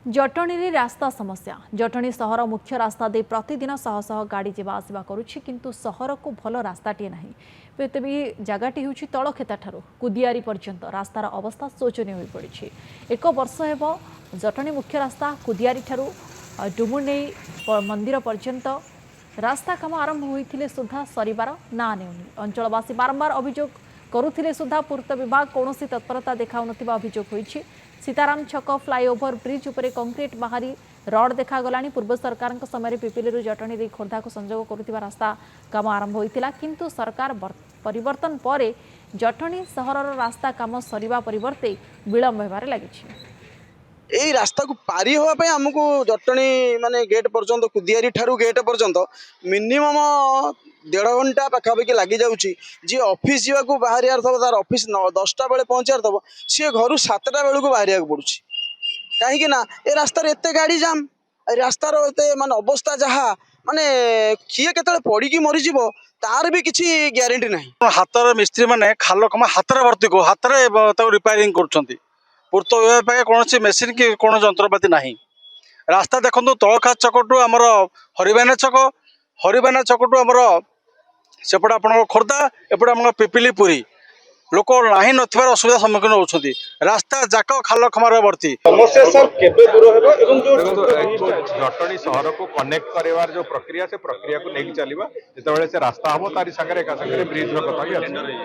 जटणी रे रास्ता समस्या जटणी सहर मुख्य रास्ता दे प्रतिदिन शह शह गाड़ी जावा आसवा करुछि किंतु सहर को भल रास्ताटे नाही तेबे जगाटी होछि तलखेता ठारू कुदियारी पर्यंत रास्तार अवस्था शोचनीय होई पड़िछि। एक वर्ष हेबो जटणी मुख्य रास्ता कुदियारी ठारू डुमुनेई मंदिर पर्यंत रास्ता काम आरंभ होइथिले सुधा सरिबार ना नेउनी अंचलवासी बारंबार अभियोग करुथिले सुधा पूर्त विभाग कौनसी तत्परता देखाउनथिबा अभियोग होइछि। सीताराम छक फ्लाईओवर ब्रिज उपरे कंक्रीट बाहरी रड देखागला। पूर्व सरकार समय पिपिली जटणी खोर्धा को संजोग करुथिबा रास्ता काम आरंभ होइथिला किंतु सरकार परिवर्तन पर जटणी सहरर रास्ता काम सरिबा परिवर्ते विलंब हेबारे लागिछि। यही रास्ता को पारी होगापी आमको जटणी माने गेट पर्यंत कुदियारी ठारू गेट पर्यंत मिनिमम 1.5 घंटा पाखापाखि लगी जाऊँगी। जी ऑफिस जावाक बाहर थो तार ऑफिस 10टा बेले पहुँचार थो सी घर 7टा बेलू बाहर पड़ू कहीं ए रास्तार एत गाड़ी जाम रास्तार एत मान अवस्था जहाँ माने किए के पड़ी मरीज तार भी किसी ग्यारंटी ना। हाथर मिस्त्री मैंने खाल कमा हाथ भर्ती को हाथ रिपेयरिंग कर पूर्त विभाग कौन मेसीन कि कौन जंत्रपाति ना। रास्ता देखो तलखा छक टू आमर हरिबाना छक टू आमर सेपटे आप खोर्धा एपटे आम पिपिली पुरी लोक नाही नथिबार असुविधा सम्मुखीन होउछथि। रास्ता जाक खाल खमार भर्ती समस्या सर केबे दूर हेबो एवं जो जटणी सहर को कनेक्ट करिवार जो प्रक्रिया से प्रक्रिया को लेके चलिबा जेतेबेले से रास्ता हबो तारी संगे एका संगे ब्रिज रो कथा भी अछि।